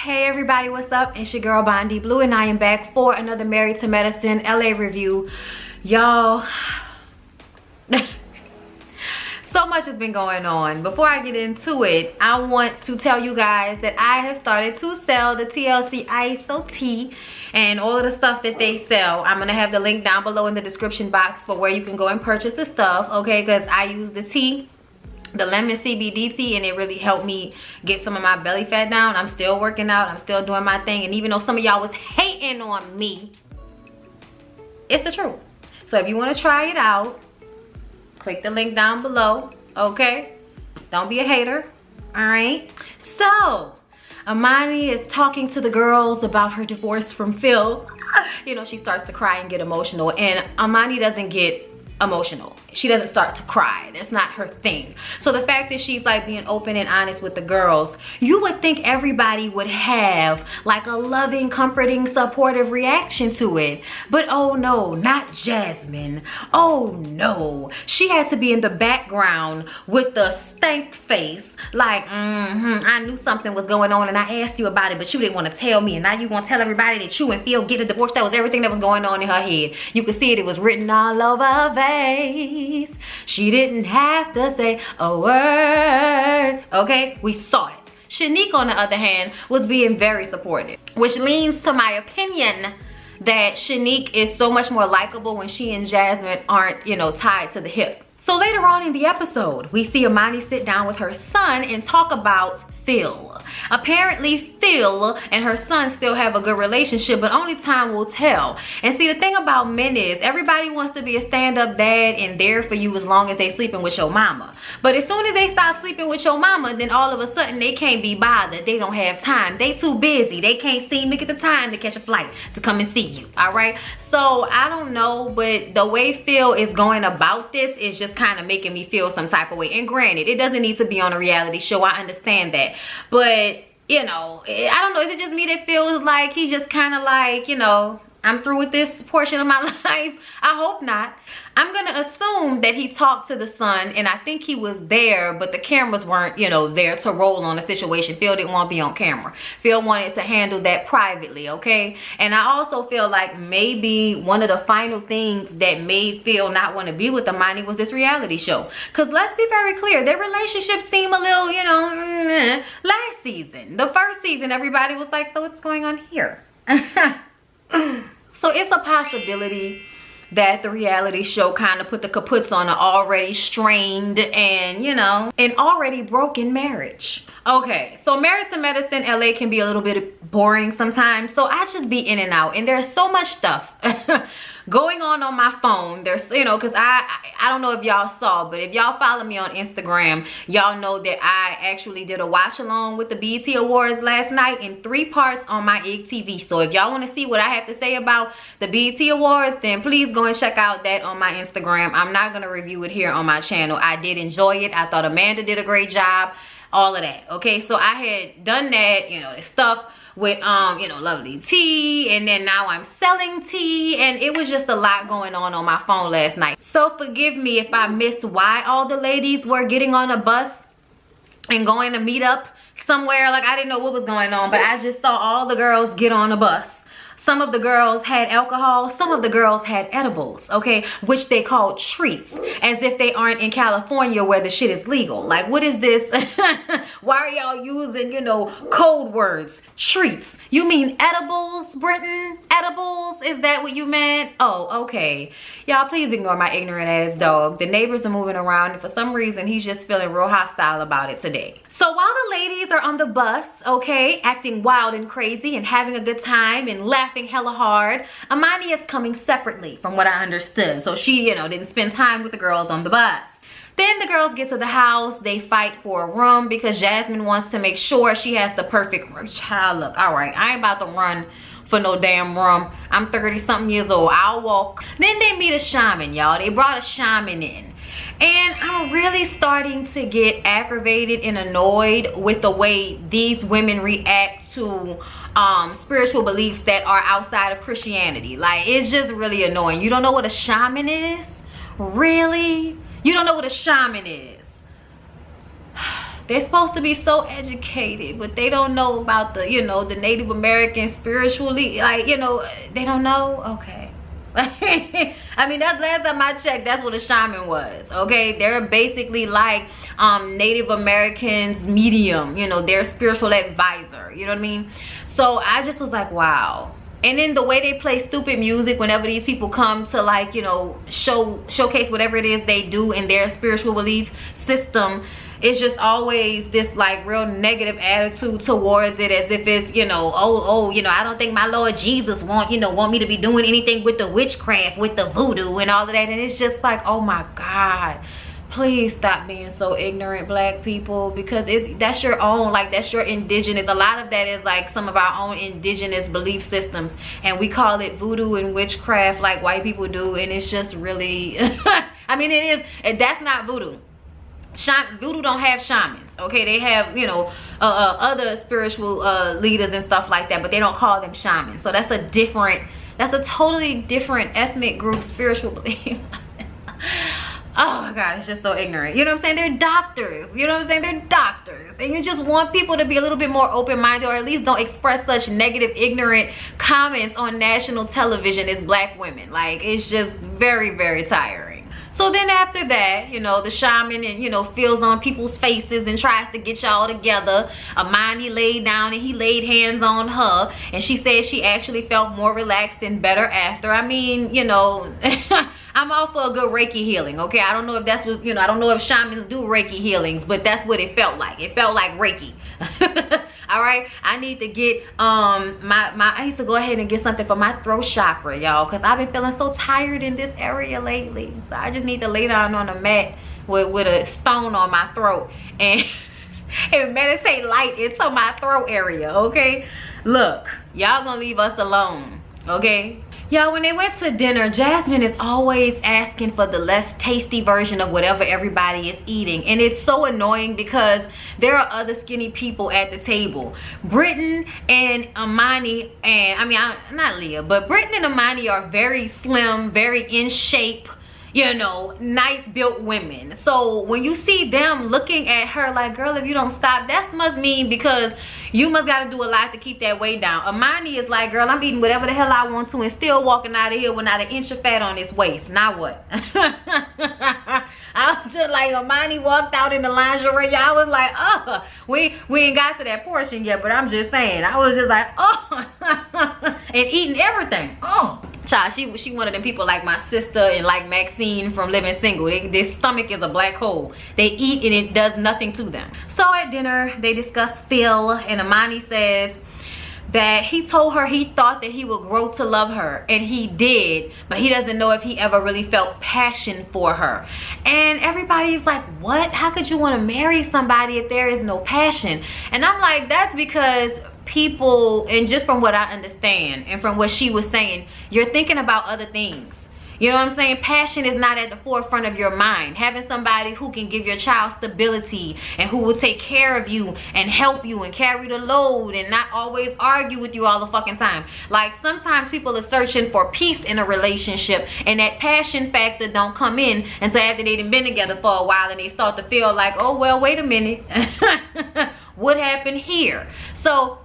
Hey everybody, what's up? It's your girl Bondi Blue and I am back for another Married to Medicine LA review. Y'all, so much has been going on. Before I get into it, I want to tell you guys that I have started to sell the TLC ISO tea and all of the stuff that they sell. I'm gonna have the link down below in the description box for where you can go and purchase the stuff, okay? Because I use the tea, the lemon CBD tea, and it really helped me get some of my belly fat down. I'm still working out, I'm still doing my thing, and even though some of y'all was hating on me, it's the truth. So if you want to try it out, click the link down below, okay? Don't be a hater, all right? So Amani is talking to the girls about her divorce from Phil. You know, she starts to cry and get emotional, and Amani doesn't get emotional. She doesn't start to cry. That's not her thing. So the fact that she's like being open and honest with the girls, you would think everybody would have like a loving, comforting, supportive reaction to it. But oh no, not Jasmine. Oh no. She had to be in the background with the stank face like, I knew something was going on and I asked you about it, but you didn't want to tell me, and now you want to tell everybody that you and Phil get a divorce. That was everything that was going on in her head. You could see it. It was written all over her face. She didn't have to say a word. Okay, we saw it. Shanique, on the other hand, was being very supportive, which leans to my opinion that Shanique is so much more likable when she and Jasmine aren't, you know, tied to the hip. So later on in the episode, we see Amani sit down with her son and talk about Phil. Apparently Phil and her son still have a good relationship, but only time will tell. And see, the thing about men is everybody wants to be a stand-up dad and there for you as long as they sleeping with your mama. But as soon as they stop sleeping with your mama, then all of a sudden they can't be bothered. They don't have time. They too busy. They can't seem to get the time to catch a flight to come and see you, all right? So I don't know, but the way Phil is going about this is just kind of making me feel some type of way. And granted, it doesn't need to be on a reality show. I understand that. But, you know, I don't know. Is it just me that feels like he's just kind of like, you know, I'm through with this portion of my life? I hope not. I'm going to assume that he talked to the son, and I think he was there, but the cameras weren't, you know, there to roll on the situation. Phil didn't want to be on camera. Phil wanted to handle that privately, okay? And I also feel like maybe one of the final things that made Phil not want to be with Amani was this reality show. Because let's be very clear, their relationship seemed a little, you know, last season. The first season, everybody was like, so what's going on here? So it's a possibility that the reality show kind of put the kaputs on an already strained and, you know, an already broken marriage. Okay, so Married to Medicine LA can be a little bit boring sometimes, so I just be in and out, and there's so much stuff going on my phone. There's, you know, because I don't know if y'all saw, but if y'all follow me on Instagram, y'all know that I actually did a watch along with the BET Awards last night in 3 parts on my IG TV. So if y'all want to see what I have to say about the BET Awards, then please go and check out that on my Instagram. I'm not going to review it here on my channel. I did enjoy it. I thought Amanda did a great job. All of that. Okay, so I had done that, you know, the stuff with you know, Lovely Tea, and then now I'm selling tea, and it was just a lot going on my phone last night. So forgive me if I missed why all the ladies were getting on a bus and going to meet up somewhere. Like, I didn't know what was going on, but I just saw all the girls get on a bus. Some of the girls had alcohol, some of the girls had edibles, okay, which they call treats, as if they aren't in California where the shit is legal. Like, what is this? Why are y'all using, you know, code words? Treats. You mean edibles, Britain? Edibles? Is that what you meant? Oh, okay. Y'all, please ignore my ignorant ass dog. The neighbors are moving around, and for some reason, he's just feeling real hostile about it today. So while the ladies are on the bus, okay, acting wild and crazy and having a good time and laughing hella hard, Amani is coming separately from what I understood. So she, you know, didn't spend time with the girls on the bus. Then the girls get to the house. They fight for a room because Jasmine wants to make sure she has the perfect room. Child, look, all right, I ain't about to run for no damn room. I'm 30-something years old. I'll walk. Then they meet a shaman, y'all. They brought a shaman in. And I'm really starting to get aggravated and annoyed with the way these women react to spiritual beliefs that are outside of Christianity. Like, it's just really annoying. You don't know what a shaman is? Really? You don't know what a shaman is? they're supposed to be so educated, but they don't know about the, you know, the Native American spiritually, like, you know, they don't know. Okay. I mean, that's last time I checked, that's what a shaman was. Okay, they're basically like Native Americans medium, you know, their spiritual advisor, you know what I mean? So I just was like, wow. And then the way they play stupid music whenever these people come to, like, you know, showcase whatever it is they do in their spiritual belief system, it's just always this like real negative attitude towards it, as if it's, you know, oh, you know, I don't think my Lord Jesus want me to be doing anything with the witchcraft, with the voodoo and all of that. And it's just like, oh my God, please stop being so ignorant, black people, because that's your own, like, that's your indigenous, a lot of that is like some of our own indigenous belief systems, and we call it voodoo and witchcraft like white people do, and it's just really I mean, it is, and that's not voodoo. Voodoo don't have shamans, okay? They have, you know, other spiritual leaders and stuff like that, but they don't call them shamans. So that's a totally different ethnic group spiritual belief. Oh my God, it's just so ignorant. You know what I'm saying? They're doctors. You know what I'm saying? They're doctors. And you just want people to be a little bit more open-minded, or at least don't express such negative, ignorant comments on national television as black women. Like, it's just very, very tiring. So then after that, you know, the shaman, and, you know, feels on people's faces and tries to get y'all together. Amani laid down and he laid hands on her, and she said she actually felt more relaxed and better after. I mean, you know, I'm all for a good Reiki healing, okay? I don't know if that's what, you know, I don't know if shamans do Reiki healings, but that's what it felt like. It felt like Reiki. All right, I need to get I used to go ahead and get something for my throat chakra, y'all, because I've been feeling so tired in this area lately. So I just need to lay down on a mat with a stone on my throat and and meditate light into my throat area. Okay, look, y'all gonna leave us alone, okay? Y'all, when they went to dinner, Jasmine is always asking for the less tasty version of whatever everybody is eating. And it's so annoying because there are other skinny people at the table. Britton and Amani, and I mean, not Leah, but Britton and Amani are very slim, very in shape, you know, nice built women. So when you see them looking at her like, girl, if you don't stop, that must mean because you must got to do a lot to keep that weight down. Amani is like, girl, I'm eating whatever the hell I want to and still walking out of here with not an inch of fat on his waist. Now what? I was just like, Amani walked out in the lingerie. Y'all was like, oh, we ain't got to that portion yet, but I'm just saying. I was just like, oh, and eating everything. Oh. Child, she one of them people like my sister and like Maxine from Living Single. Their stomach is a black hole. They eat and it does nothing to them. So at dinner, they discuss Phil, and Amani says that he told her he thought that he would grow to love her, and he did, but he doesn't know if he ever really felt passion for her. And everybody's like, what? How could you want to marry somebody if there is no passion? And I'm like, that's because people, and just from what I understand and from what she was saying, you're thinking about other things. You know what I'm saying? Passion is not at the forefront of your mind. Having somebody who can give your child stability and who will take care of you and help you and carry the load and not always argue with you all the fucking time. Like, sometimes people are searching for peace in a relationship, and that passion factor don't come in until after they've been together for a while and they start to feel like, oh, well, wait a minute. What happened here? So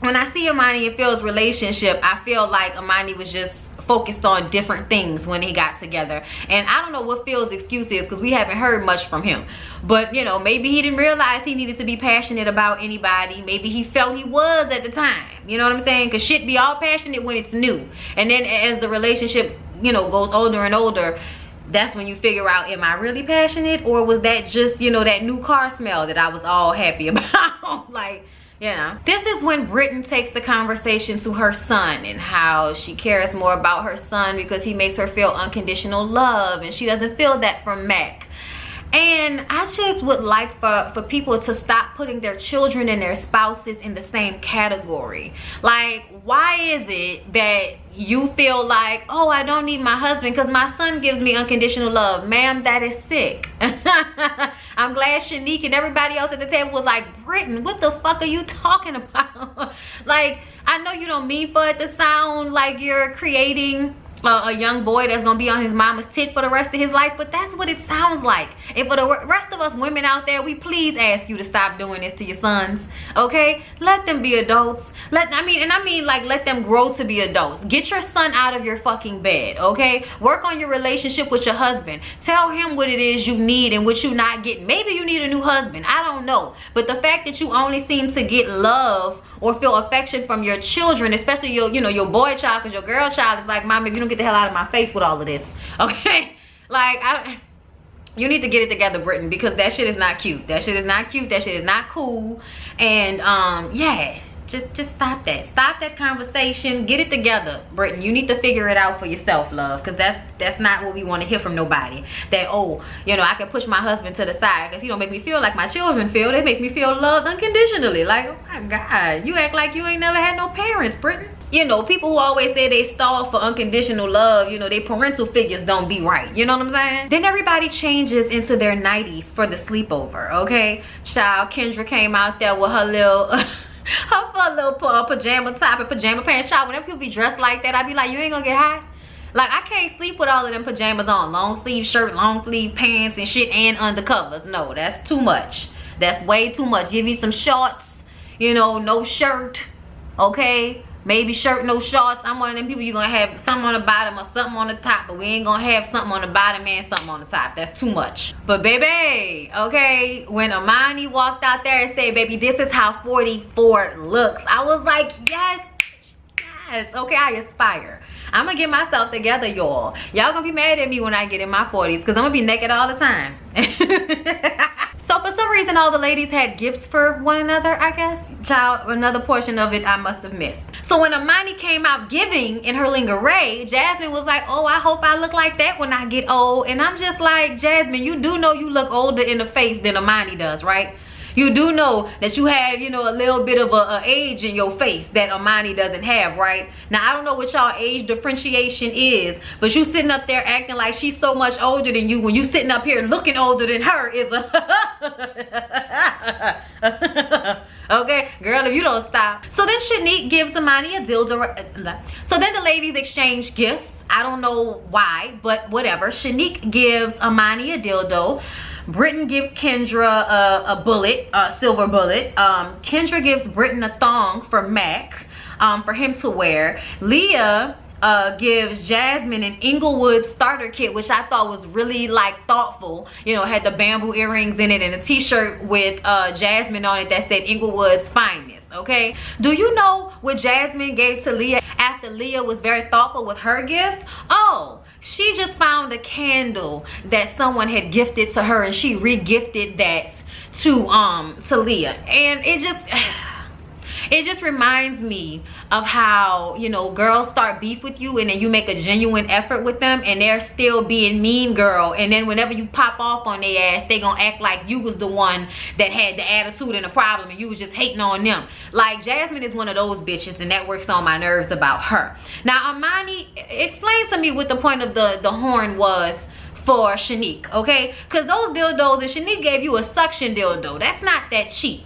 when I see Amani and Phil's relationship, I feel like Amani was just focused on different things when he got together. And I don't know what Phil's excuse is because we haven't heard much from him. But, you know, maybe he didn't realize he needed to be passionate about anybody. Maybe he felt he was at the time. You know what I'm saying? Because shit be all passionate when it's new. And then as the relationship, you know, goes older and older, that's when you figure out, am I really passionate? Or was that just, you know, that new car smell that I was all happy about? Like, yeah. This is when Britton takes the conversation to her son and how she cares more about her son because he makes her feel unconditional love, and she doesn't feel that from Mac. And I just would like for people to stop putting their children and their spouses in the same category. Like, why is it that you feel like, oh, I don't need my husband because my son gives me unconditional love? Ma'am, that is sick. I'm glad Shanique and everybody else at the table was like, Britton, what the fuck are you talking about? Like, I know you don't mean for it to sound like you're creating a young boy that's gonna be on his mama's tit for the rest of his life, but that's what it sounds like. And for the rest of us women out there, we please ask you to stop doing this to your sons, okay? Let them be adults. Let them grow to be adults. Get your son out of your fucking bed, okay? Work on your relationship with your husband. Tell him what it is you need and what you're not getting. Maybe you need a new husband, I don't know. But the fact that you only seem to get love or feel affection from your children, especially your, you know, your boy child, because your girl child is like, mom, if you don't get the hell out of my face with all of this, okay? Like, you need to get it together, Britton, because that shit is not cute. That shit is not cute. That shit is not cool. And yeah, just stop that. Stop that conversation. Get it together, Britton. You need to figure it out for yourself, love, because that's not what we want to hear from nobody. That, oh, you know, I can push my husband to the side because he don't make me feel like my children feel. They make me feel loved unconditionally. Like, oh my God, you act like you ain't never had no parents, Britton. You know, people who always say they stall for unconditional love, you know, their parental figures don't be right. You know what I'm saying? Then everybody changes into their 90s for the sleepover, okay? Child, Kendra came out there with her little... her little pajama top and pajama pants. Child, whenever people be dressed like that, I be like, you ain't gonna get hot? Like, I can't sleep with all of them pajamas on. Long sleeve shirt, long sleeve pants and shit, and undercovers. No, that's too much. That's way too much. Give me some shorts, you know, no shirt, okay? Maybe shirt, no shorts. I'm one of them people, you're gonna have something on the bottom or something on the top, but we ain't gonna have something on the bottom and something on the top. That's too much. But baby, okay, when Amani walked out there and said, baby, this is how 44 looks, I was like, yes, yes, okay, I aspire. I'm gonna get myself together, y'all. Y'all gonna be mad at me when I get in my 40s because I'm gonna be naked all the time. So for some reason, all the ladies had gifts for one another, I guess. Child, another portion of it I must have missed. So when Amani came out giving in her lingerie, Jasmine was like, oh, I hope I look like that when I get old. And I'm just like, Jasmine, you do know you look older in the face than Amani does, right? You do know that you have, you know, a little bit of a age in your face that Amani doesn't have, right? Now, I don't know what y'all age differentiation is, but you sitting up there acting like she's so much older than you when you sitting up here looking older than her is a... Okay, girl, if you don't stop. So then Shanique gives Amani a dildo. So then the ladies exchange gifts. I don't know why, but whatever. Shanique gives Amani a dildo. Britton gives Kendra a bullet, a silver bullet. Kendra gives Britton a thong for Mac, for him to wear. Leah gives Jasmine an Inglewood starter kit, which I thought was really like thoughtful. You know, had the bamboo earrings in it and a t-shirt with Jasmine on it that said Inglewood's finest, okay? Do you know what Jasmine gave to Leah after Leah was very thoughtful with her gift? Oh, she just found a candle that someone had gifted to her and she re-gifted that to Leah. And it just reminds me of how, you know, girls start beef with you and then you make a genuine effort with them and they're still being mean girl, and then whenever you pop off on their ass, they gonna act like you was the one that had the attitude and the problem and you was just hating on them. Like, Jasmine is one of those bitches and that works on my nerves about her. Now, Amani, explain to me what the point of the horn was for Shanique, okay? Because those dildos, and Shanique gave you a suction dildo, that's not that cheap.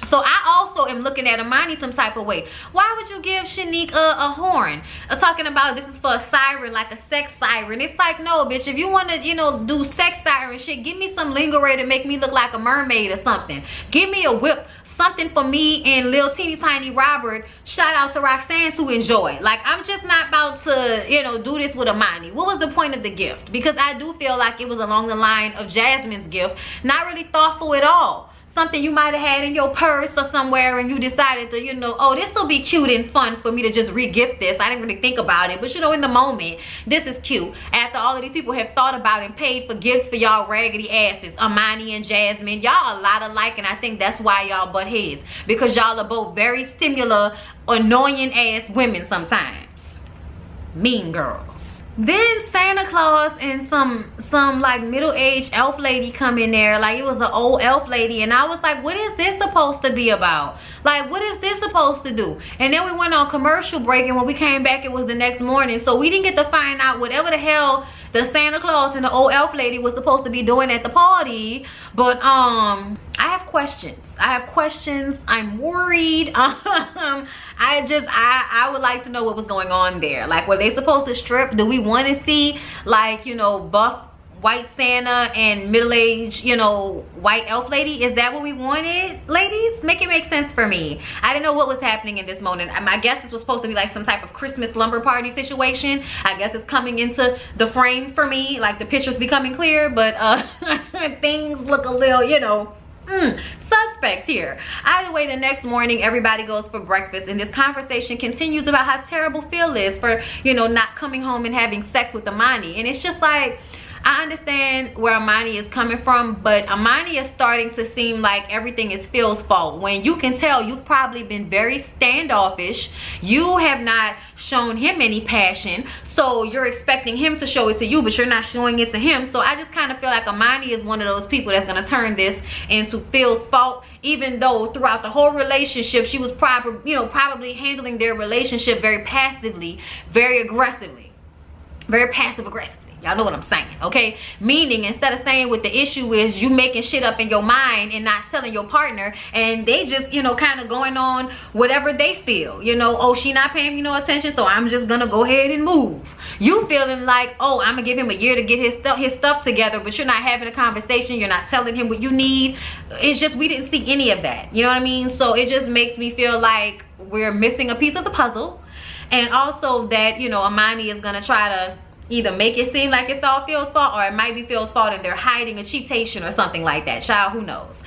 So I also am looking at Amani some type of way. Why would you give Shanique a horn? Talking about this is for a siren, like a sex siren. It's like, no, bitch, if you want to, you know, do sex siren shit, give me some lingerie to make me look like a mermaid or something. Give me a whip, something for me and Lil Teeny Tiny Robert, shout out to Roxanne, to enjoy. Like, I'm just not about to, you know, do this with Amani. What was the point of the gift? Because I do feel like it was along the line of Jasmine's gift. Not really thoughtful at all. Something you might have had in your purse or somewhere and you decided to, you know, oh, this will be cute and fun for me to just re-gift this. I didn't really think about it, but you know, in the moment, this is cute. After all of these people have thought about and paid for gifts for y'all raggedy asses, Amani and Jasmine, y'all a lot alike, and I think that's why y'all butt heads, because y'all are both very similar, annoying ass women sometimes. Mean girls. Then Santa Claus and some like middle-aged elf lady come in there. Like, it was an old elf lady, and I was like, what is this supposed to be about? Like, what is this supposed to do? And then we went on commercial break, and when we came back, it was the next morning, so we didn't get to find out whatever the hell the Santa Claus and the old elf lady was supposed to be doing at the party. But I have questions. I'm worried. I would like to know what was going on there. Like, were they supposed to strip? Do we want to see, like, you know, buff white Santa and middle-aged, you know, white elf lady? Is that what we wanted, ladies? Make it make sense for me. I didn't know what was happening in this moment. I guess this was supposed to be like some type of Christmas lumber party situation. I guess it's coming into the frame for me, like the pictures becoming clear, but things look a little, you know, suspect here. Either way, the next morning everybody goes for breakfast, and this conversation continues about how terrible Phil is for, you know, not coming home and having sex with Amani. And it's just like, I understand where Amani is coming from, but Amani is starting to seem like everything is Phil's fault, when you can tell you've probably been very standoffish. You have not shown him any passion, so you're expecting him to show it to you, but you're not showing it to him. So I just kind of feel like Amani is one of those people that's going to turn this into Phil's fault, even though throughout the whole relationship she was probably handling their relationship very passively, very aggressively, very passive aggressively. Y'all know what I'm saying, okay? Meaning, instead of saying what the issue is, you making shit up in your mind and not telling your partner, and they just, you know, kind of going on whatever they feel. You know, oh, she not paying me no attention, so I'm just gonna go ahead and move. You feeling like, oh, I'm gonna give him a year to get his stuff together, but you're not having a conversation. You're not telling him what you need. It's just, we didn't see any of that. You know what I mean? So it just makes me feel like we're missing a piece of the puzzle. And also that, you know, Amani is gonna try to either make it seem like it's all Phil's fault, or it might be Phil's fault and they're hiding a cheatation or something like that. Child, who knows?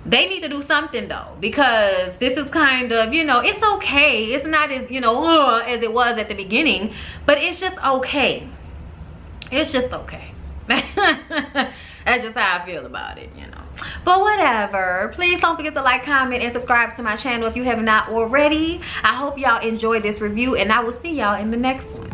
They need to do something though, because this is kind of, you know, it's okay. It's not as, you know, as it was at the beginning, but it's just okay. It's just okay. That's just how I feel about it, you know. But whatever. Please don't forget to like, comment, and subscribe to my channel if you have not already. I hope y'all enjoyed this review, and I will see y'all in the next one.